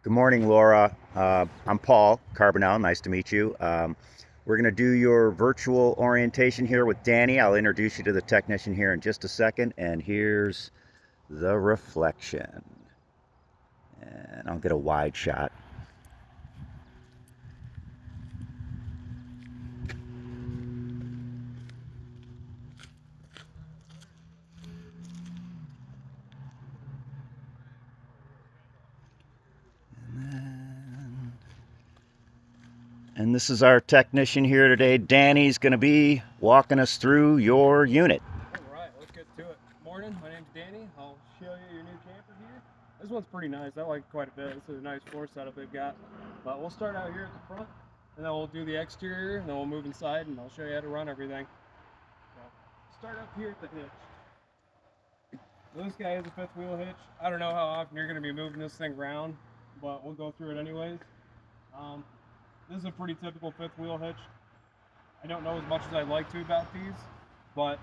Good morning, Laura. I'm Paul Carbonell. Nice to meet you. We're going to do your virtual orientation here with Danny. I'll introduce you to the technician here in just a second. And here's the reflection. And I'll get a wide shot. And this is our technician here today. Danny's going to be walking us through your unit. All right, let's get to it. Morning, my name's Danny. I'll show you your new camper here. This one's pretty nice. I like it quite a bit. This is a nice floor setup they've got. But we'll start out here at the front, and then we'll do the exterior, and then we'll move inside, and I'll show you how to run everything. So, start up here at the hitch. So this guy has a fifth wheel hitch. I don't know how often you're going to be moving this thing around, but we'll go through it anyways. This is a pretty typical fifth wheel hitch. I don't know as much as I'd like to about these, but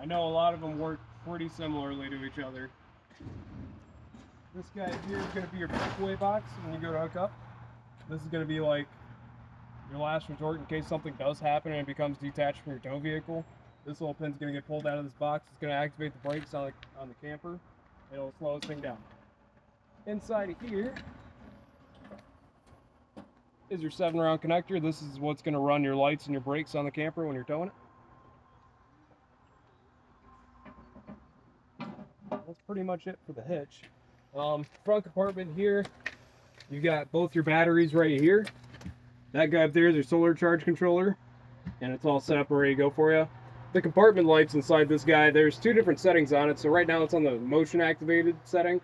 I know a lot of them work pretty similarly to each other. This guy here is going to be your breakaway box when you go to hook up. This is going to be like your last resort in case something does happen and it becomes detached from your tow vehicle. This little pin's going to get pulled out of this box. It's going to activate the brakes on the camper. It'll slow this thing down. Inside of here is your 7-round connector. This is what's going to run your lights and your brakes on the camper when you're towing it. That's pretty much it for the hitch. Front compartment here, you got both your batteries right here. That guy up there is your solar charge controller, and it's all set up and ready to go for you. The compartment lights inside this guy, there's two different settings on it. So right now it's on the motion activated setting.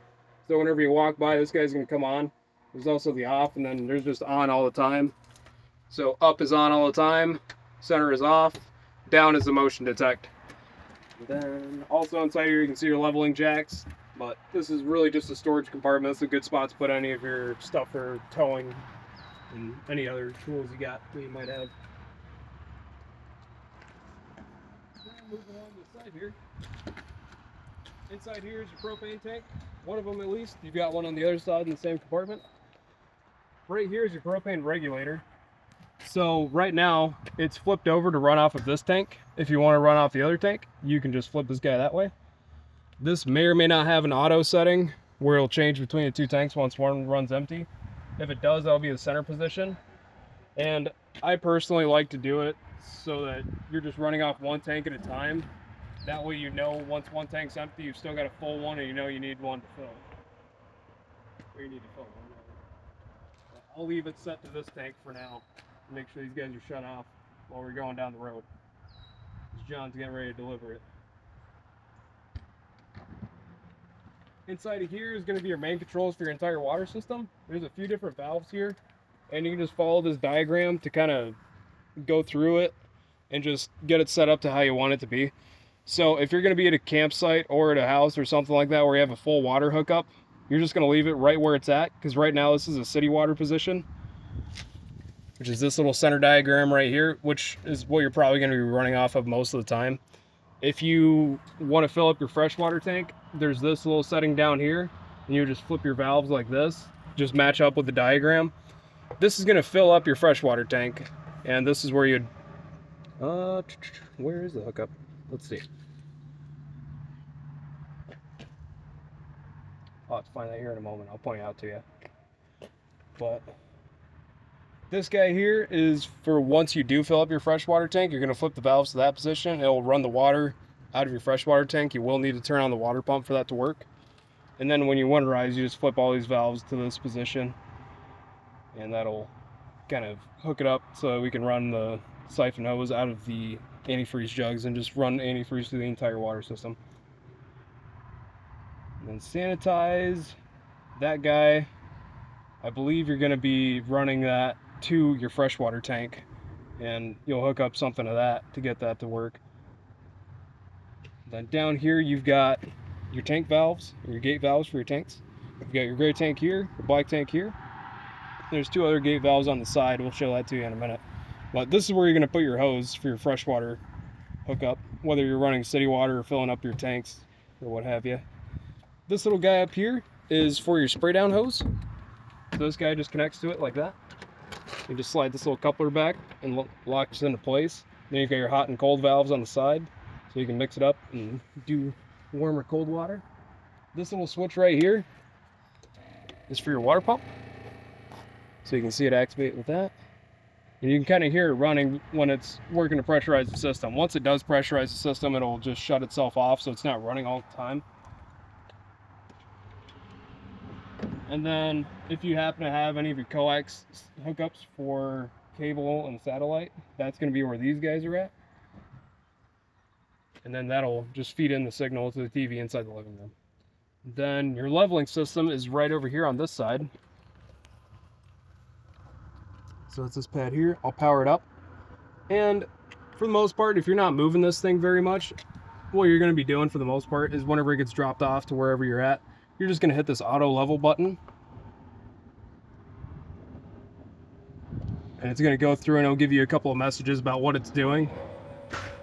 So whenever you walk by, this guy's going to come on. There's also the off, and then there's just on all the time. So up is on all the time, center is off, down is the motion detect. And then also inside here you can see your leveling jacks, but this is really just a storage compartment. It's a good spot to put any of your stuff for towing and any other tools you got that you might have. Then moving along to the side here. Inside here is your propane tank. One of them at least. You've got one on the other side in the same compartment. Right here is your propane regulator. So right now it's flipped over to run off of this tank. If you want to run off the other tank, you can just flip this guy that way. This may or may not have an auto setting where it'll change between the two tanks once one runs empty. If it does, that'll be the center position. And I personally like to do it so that you're just running off one tank at a time. That way you know once one tank's empty, you've still got a full one, and you know you need one to fill. Or you need to fill one. I'll leave it set to this tank for now. Make sure these guys are shut off while we're going down the road. John's getting ready to deliver it. Inside of here is going to be your main controls for your entire water system. There's a few different valves here, and you can just follow this diagram to kind of go through it and just get it set up to how you want it to be. So if you're going to be at a campsite or at a house or something like that where you have a full water hookup, you're just going to leave it right where it's at, because right now this is a city water position, which is this little center diagram right here, which is what you're probably going to be running off of most of the time. If you want to fill up your freshwater tank, there's this little setting down here, and you just flip your valves like this, just match up with the diagram. This is going to fill up your freshwater tank, and this is where you'd where is the hookup? Let's see. I'll have to find that here in a moment. I'll point it out to you. But this guy here is for once you do fill up your freshwater tank, you're going to flip the valves to that position. It'll run the water out of your freshwater tank. You will need to turn on the water pump for that to work. And then when you winterize, you just flip all these valves to this position, and that'll kind of hook it up so we can run the siphon hose out of the antifreeze jugs and just run antifreeze through the entire water system. And then sanitize that guy. I believe you're going to be running that to your freshwater tank, and you'll hook up something to that to get that to work. Then down here you've got your tank valves, your gate valves for your tanks. You've got your gray tank here, your black tank here. There's two other gate valves on the side. We'll show that to you in a minute. But this is where you're going to put your hose for your freshwater hookup, whether you're running city water or filling up your tanks or what have you. This little guy up here is for your spray down hose. So this guy just connects to it like that. You just slide this little coupler back and locks into place. Then you've got your hot and cold valves on the side, so you can mix it up and do warm or cold water. This little switch right here is for your water pump. So you can see it activate with that. And you can kind of hear it running when it's working to pressurize the system. Once it does pressurize the system, it'll just shut itself off so it's not running all the time. And then if you happen to have any of your coax hookups for cable and satellite, that's going to be where these guys are at. And then that'll just feed in the signal to the TV inside the living room. Then your leveling system is right over here on this side. So it's this pad here. I'll power it up. And for the most part, if you're not moving this thing very much, what you're going to be doing for the most part is whenever it gets dropped off to wherever you're at, you're just going to hit this auto level button. And it's going to go through and it'll give you a couple of messages about what it's doing.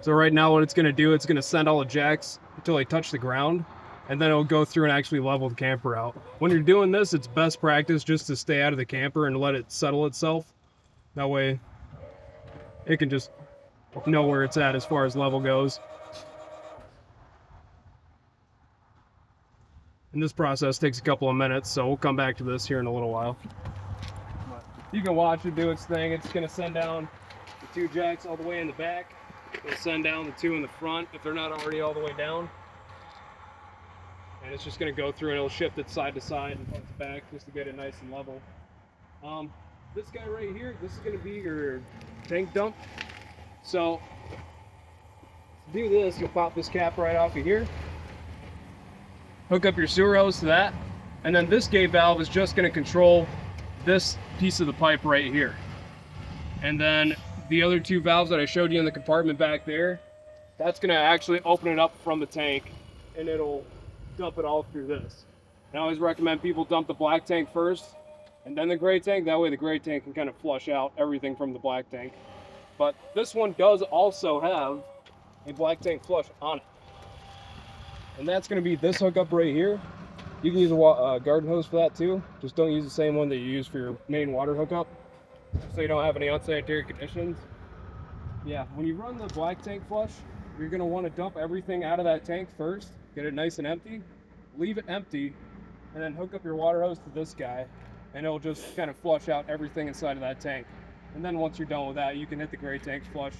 So right now what it's going to do, it's going to send all the jacks until they touch the ground. And then it'll go through and actually level the camper out. When you're doing this, it's best practice just to stay out of the camper and let it settle itself. That way it can just know where it's at as far as level goes. And this process takes a couple of minutes, so we'll come back to this here in a little while. But you can watch it do its thing. It's going to send down the 2 jacks all the way in the back. It'll send down the 2 in the front if they're not already all the way down. And it's just going to go through and it'll shift it side to side and front to back just to get it nice and level. This guy right here, this is going to be your tank dump. So to do this, you'll pop this cap right off of here, hook up your sewer hose to that, and then this gate valve is just going to control this piece of the pipe right here. And then the other 2 valves that I showed you in the compartment back there, that's going to actually open it up from the tank and it'll dump it all through this. And I always recommend people dump the black tank first and then the gray tank. That way the gray tank can kind of flush out everything from the black tank. But this one does also have a black tank flush on it. And that's going to be this hookup right here. You can use a garden hose for that too. Just don't use the same one that you use for your main water hookup, so you don't have any unsanitary conditions. Yeah, when you run the black tank flush, you're going to want to dump everything out of that tank first. Get it nice and empty. Leave it empty. And then hook up your water hose to this guy. And it'll just kind of flush out everything inside of that tank. And then once you're done with that, you can hit the gray tank flush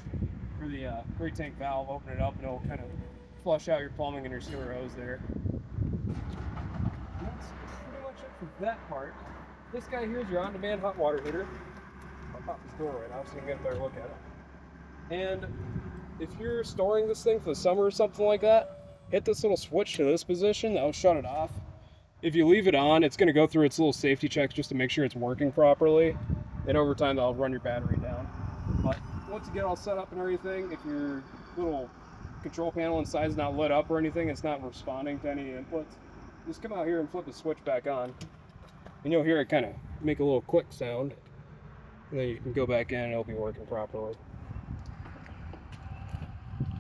for the gray tank valve, open it up, and it'll kind of flush out your plumbing and your sewer hose there. And that's pretty much it for that part. This guy here is your on-demand hot water heater. I'll pop this door right now so you can get a better look at it. And if you're storing this thing for the summer or something like that, hit this little switch to this position. That'll shut it off. If you leave it on, it's going to go through its little safety checks just to make sure it's working properly. And over time, that'll run your battery down. But once you get all set up and everything, if your little control panel inside is not lit up or anything, it's not responding to any inputs, just come out here and flip the switch back on. And you'll hear it kind of make a little click sound. And then you can go back in and it'll be working properly.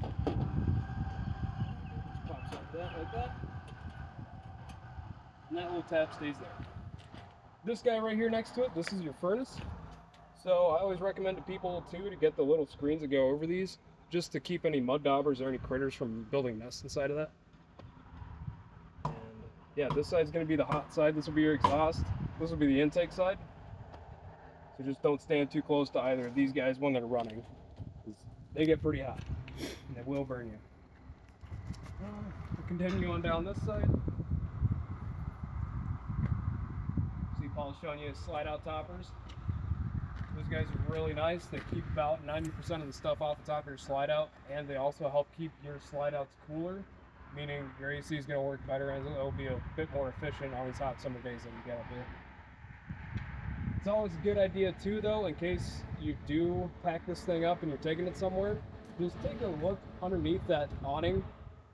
Just pops like that. And that little tab stays there. This guy right here next to it, this is your furnace. So I always recommend to people too to get the little screens that go over these, just to keep any mud daubers or any critters from building nests inside of that. And yeah, this side's going to be the hot side. This will be your exhaust. This will be the intake side. So just don't stand too close to either of these guys when they're running, 'cause they get pretty hot and they will burn you. We'll continue on down this side. See, Paul's showing you his slide out toppers. Those guys are really nice. They keep about 90% of the stuff off the top of your slide out, and they also help keep your slide outs cooler, meaning your AC is going to work better and it'll be a bit more efficient on these hot summer days that you get up here. It's always a good idea too, though, in case you do pack this thing up and you're taking it somewhere, just take a look underneath that awning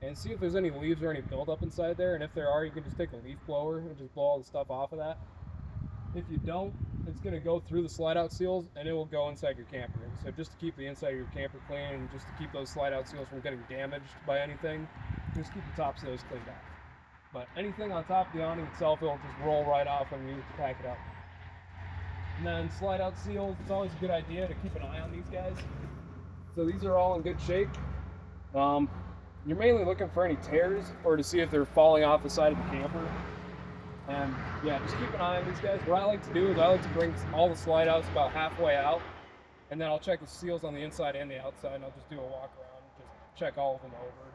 and see if there's any leaves or any buildup inside there. And if there are, you can just take a leaf blower and just blow all the stuff off of that. If you don't, it's going to go through the slide out seals and it will go inside your camper. So just to keep the inside of your camper clean and just to keep those slide out seals from getting damaged by anything, just keep the tops of those cleaned out. But anything on top of the awning itself, it'll just roll right off when you pack it up. And then slide out seals, it's always a good idea to keep an eye on these guys. So these are all in good shape. You're mainly looking for any tears or to see if they're falling off the side of the camper. And yeah, just keep an eye on these guys. What I like to do is I like to bring all the slide outs about halfway out, and then I'll check the seals on the inside and the outside, and I'll just do a walk around, just check all of them over.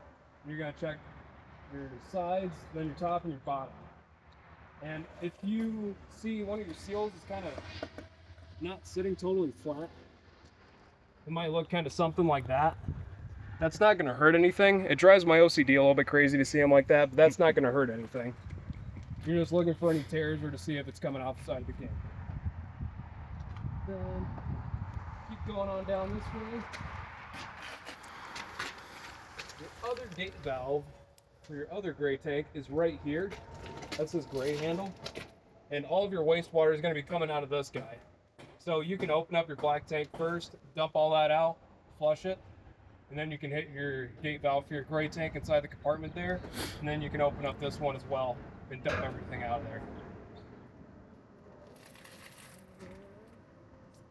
You're gonna check your sides, then your top and your bottom. And if you see one of your seals is kind of not sitting totally flat, it might look kind of something like that. That's not going to hurt anything. It drives my OCD a little bit crazy to see them like that, but that's not going to hurt anything. You're just looking for any tears or to see if it's coming off the side of the camper. Then keep going on down this way. Your other gate valve for your other gray tank is right here. That's this gray handle. And all of your wastewater is going to be coming out of this guy. So you can open up your black tank first, dump all that out, flush it, and then you can hit your gate valve for your gray tank inside the compartment there, and then you can open up this one as well and dump everything out of there.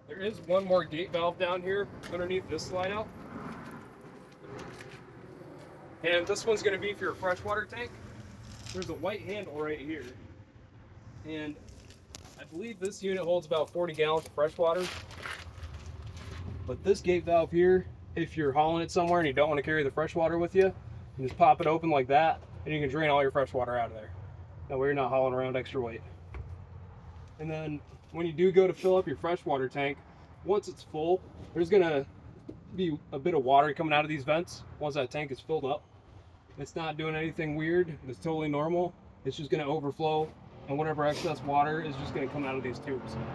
There is one more gate valve down here underneath this slide out. And this one's going to be for your freshwater tank. There's a white handle right here. And I believe this unit holds about 40 gallons of fresh water. But this gate valve here, if you're hauling it somewhere and you don't want to carry the fresh water with you, you just pop it open like that and you can drain all your fresh water out of there. That way you're not hauling around extra weight. And then when you do go to fill up your freshwater tank, once it's full, there's gonna be a bit of water coming out of these vents once that tank is filled up. It's not doing anything weird, it's totally normal. It's just gonna overflow, and whatever excess water is just gonna come out of these tubes. And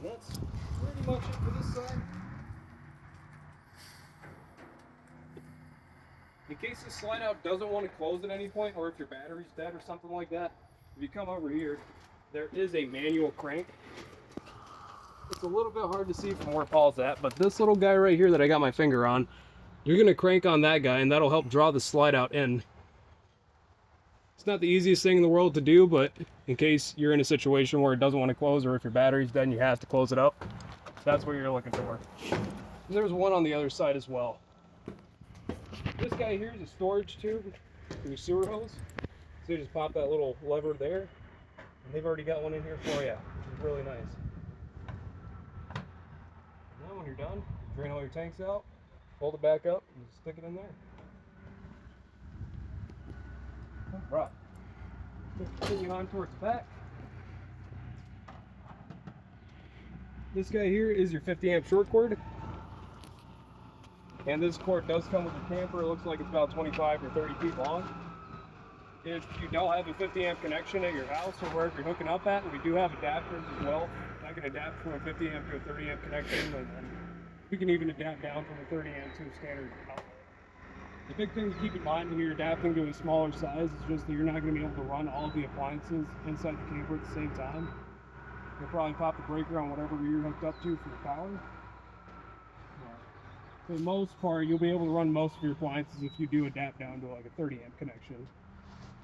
that's pretty much it for this side. In case the slide out doesn't want to close at any point, or if your battery's dead or something like that, if you come over here, there is a manual crank. It's a little bit hard to see from where Paul's at, but this little guy right here that I got my finger on, you're gonna crank on that guy and that'll help draw the slide out in. It's not the easiest thing in the world to do, but in case you're in a situation where it doesn't want to close, or if your battery's dead and you have to close it up, that's what you're looking for. And there's one on the other side as well. This guy here is a storage tube for your sewer hose. So you just pop that little lever there, and they've already got one in here for you, which is really nice. And then when you're done, drain all your tanks out, fold it back up, and stick it in there. Right. Continue on towards the back. This guy here is your 50 amp short cord. And this cord does come with a camper. It looks like it's about 25 or 30 feet long. If you don't have a 50 amp connection at your house or wherever you're hooking up at, we do have adapters as well. I can adapt from a 50 amp to a 30 amp connection, and we can even adapt down from a 30 amp to a standard outlet. The big thing to keep in mind when you're adapting to a smaller size is just that you're not going to be able to run all of the appliances inside the camper at the same time. You'll probably pop the breaker on whatever you're hooked up to for the power. For the most part, you'll be able to run most of your appliances if you do adapt down to like a 30 amp connection.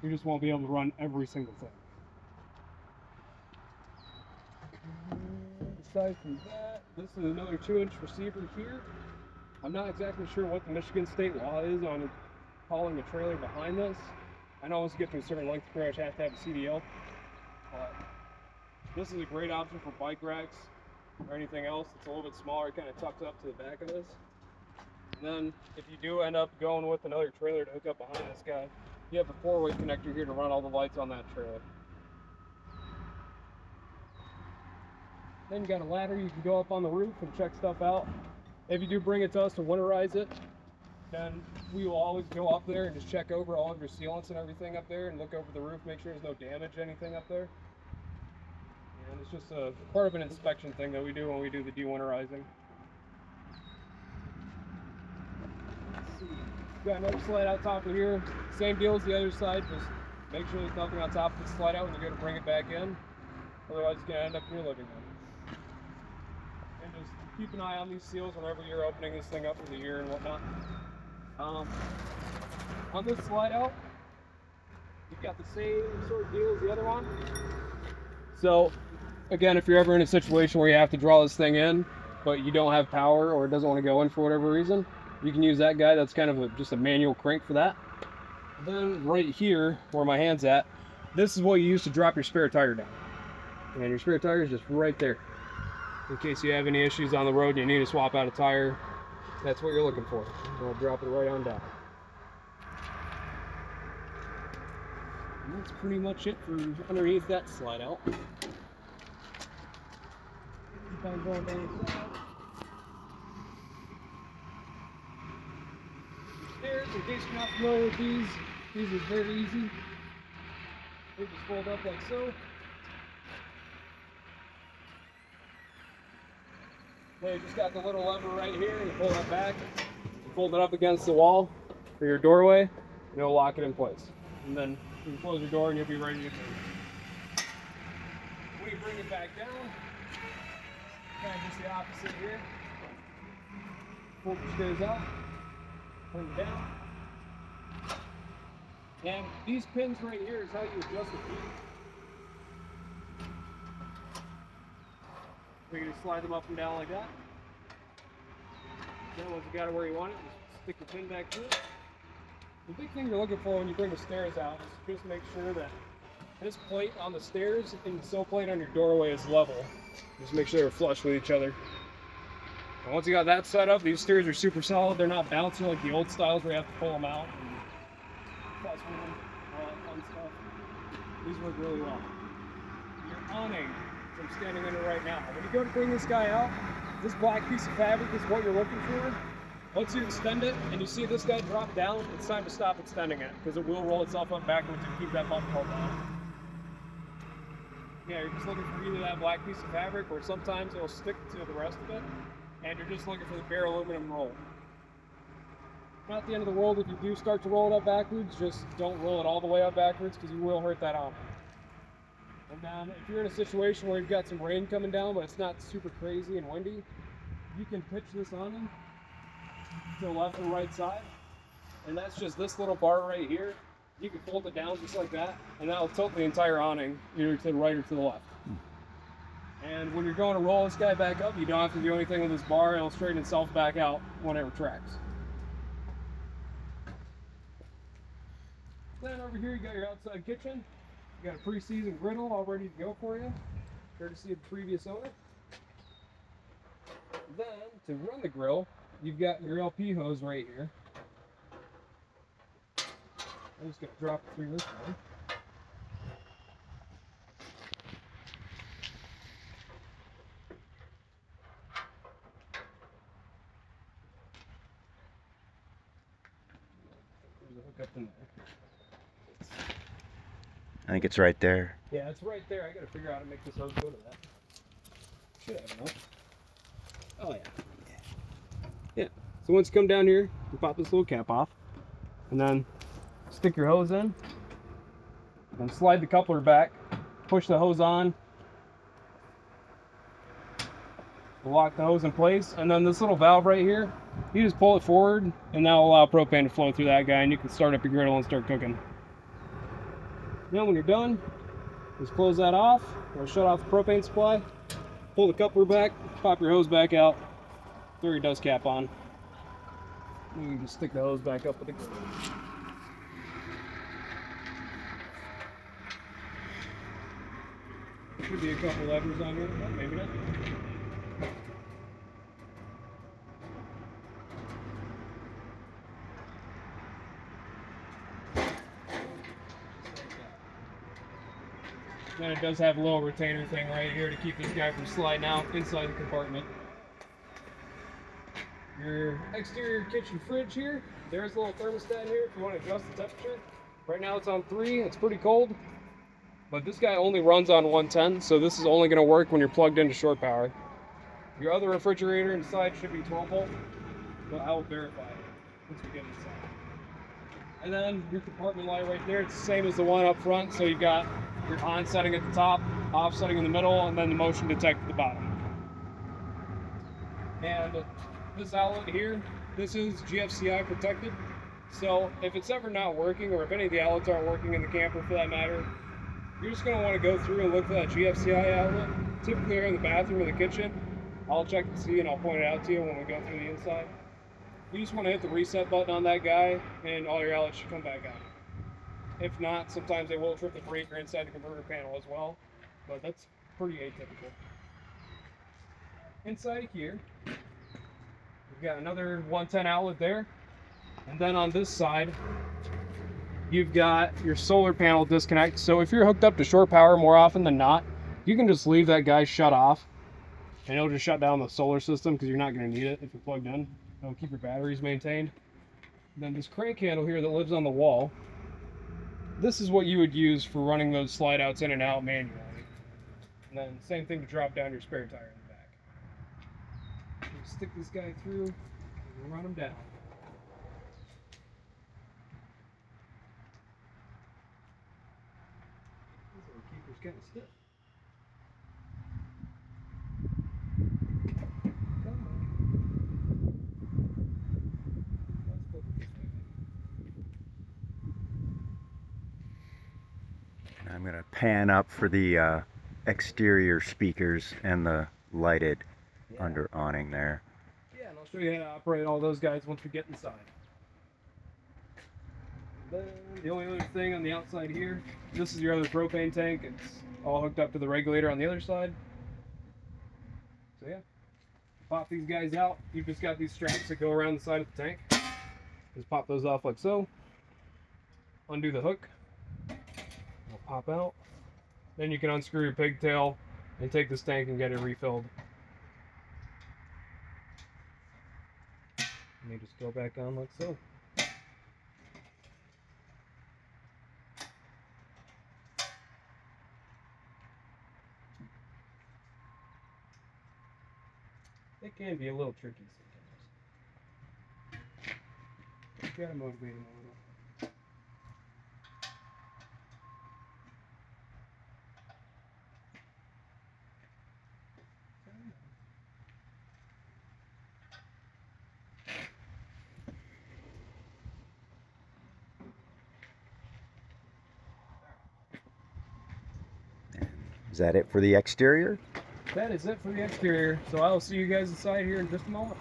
You just won't be able to run every single thing. Aside from that, this is another 2-inch receiver here. I'm not exactly sure what the Michigan state law is on hauling a trailer behind this. I know once you get to a certain length, you pretty much have to have a CDL. But this is a great option for bike racks or anything else. It's a little bit smaller, it kind of tucks up to the back of this. And then if you do end up going with another trailer to hook up behind this guy, you have a 4-way connector here to run all the lights on that trailer. Then you got a ladder, you can go up on the roof and check stuff out. If you do bring it to us to winterize it, then we will always go up there and just check over all of your sealants and everything up there and look over the roof, make sure there's no damage, anything up there. And it's just a part of an inspection thing that we do when we do the de-winterizing. Got another slide out top of here. Same deal as the other side, just make sure there's nothing on top of the slide out when you go to bring it back in. Otherwise it's going to end up in your living room. And just keep an eye on these seals whenever you're opening this thing up for the year and whatnot. Um, on this slide out, you've got the same sort of deal as the other one. So, again, if you're ever in a situation where you have to draw this thing in, but you don't have power or it doesn't want to go in for whatever reason, you can use that guy. That's kind of just a manual crank for that. Then right here, where my hand's at, this is what you use to drop your spare tire down. And your spare tire is just right there. In case you have any issues on the road and you need to swap out a tire, that's what you're looking for. I'll drop it right on down. And that's pretty much it for underneath that slide out. Keep on going down. Stairs, in case you're not familiar with these are very easy. They just fold up like so. Okay, you just got the little lever right here, and you pull that back, you fold it up against the wall for your doorway, and it'll lock it in place. And then you can close your door and you'll be ready to move. When you bring it back down, kind of just the opposite here. Pull your stairs out, bring it down. And these pins right here is how you adjust the feet. So you just slide them up and down like that. Then once you got it where you want it, just stick the pin back through it. The big thing you're looking for when you bring the stairs out is just make sure that this plate on the stairs and the sill plate on your doorway is level. Just make sure they're flush with each other. And once you got that set up, these stairs are super solid. They're not bouncy like the old styles where you have to pull them out and fuss with them, all that fun stuff. These work really well. Your awning, so I'm standing under right now. When you go to bring this guy out, this black piece of fabric is what you're looking for. Once you extend it and you see this guy drop down, it's time to stop extending it because it will roll itself up backwards and keep that button held down. Yeah, you're just looking for either that black piece of fabric or sometimes it'll stick to the rest of it, and you're just looking for the bare aluminum roll. Not the end of the world if you do start to roll it up backwards, just don't roll it all the way up backwards because you will hurt that awning. And then if you're in a situation where you've got some rain coming down but it's not super crazy and windy, you can pitch this awning to the left and right side, and that's just this little bar right here. You can fold it down just like that, and that'll tilt the entire awning either to the right or to the left. And when you're going to roll this guy back up, you don't have to do anything with this bar. It'll straighten itself back out when it retracts. Then over here you got your outside kitchen. You got a pre-seasoned griddle all ready to go for you, courtesy of the previous owner. Then to run the grill, you've got your LP hose right here. I'm just going to drop it through this one. There's a hook up in there. I think it's right there. Yeah, it's right there. I got to figure out how to make this hose go to that. Should have enough. Oh yeah. Yeah. So once you come down here, you pop this little cap off, and then stick your hose in, and slide the coupler back, push the hose on, lock the hose in place, and then this little valve right here, you just pull it forward, and that'll allow propane to flow through that guy, and you can start up your griddle and start cooking. Then when you're done, just close that off, or shut off the propane supply, pull the coupler back, pop your hose back out, throw your dust cap on. You can just stick the hose back up with the griddle. There should be a couple levers on here, but maybe not. Then it does have a little retainer thing right here to keep this guy from sliding out inside the compartment. Your exterior kitchen fridge here, there's a little thermostat here if you want to adjust the temperature. Right now it's on 3, it's pretty cold, but this guy only runs on 110, so this is only going to work when you're plugged into shore power. Your other refrigerator inside should be 12 volt, but I will verify it once we get inside. And then your compartment light right there, it's the same as the one up front, so you've got your on setting at the top, off setting in the middle, and then the motion detect at the bottom. And this outlet here, this is GFCI protected. So if it's ever not working, or if any of the outlets aren't working in the camper for that matter, you're just going to want to go through and look for that GFCI outlet. Typically they're in the bathroom or the kitchen. I'll check and see and I'll point it out to you when we go through the inside. You just want to hit the reset button on that guy and all your outlets should come back on. If not, sometimes they will trip the breaker inside the converter panel as well, but that's pretty atypical. Inside here, we've got another 110 outlet there, and then on this side, you've got your solar panel disconnect. So if you're hooked up to shore power more often than not, you can just leave that guy shut off, and it'll just shut down the solar system because you're not going to need it if you're plugged in. It'll keep your batteries maintained. And then this crank handle here that lives on the wall, this is what you would use for running those slide outs in and out manually. And then same thing to drop down your spare tire in the back. You stick this guy through and run him down. This little keeper's kind of stiff. Come on. Let's flip it this way. I'm going to pan up for the exterior speakers and the lighted under awning there. Yeah, and I'll show you how to operate all those guys once we get inside. Then the only other thing on the outside here, this is your other propane tank. It's all hooked up to the regulator on the other side. So yeah, pop these guys out. You've just got these straps that go around the side of the tank. Just pop those off like so. Undo the hook. It'll pop out. Then you can unscrew your pigtail and take this tank and get it refilled. And you just go back on like so. It can be a little tricky sometimes. You gotta motivate them a little. Is that it for the exterior? That is it for the exterior. So I'll see you guys inside here in just a moment.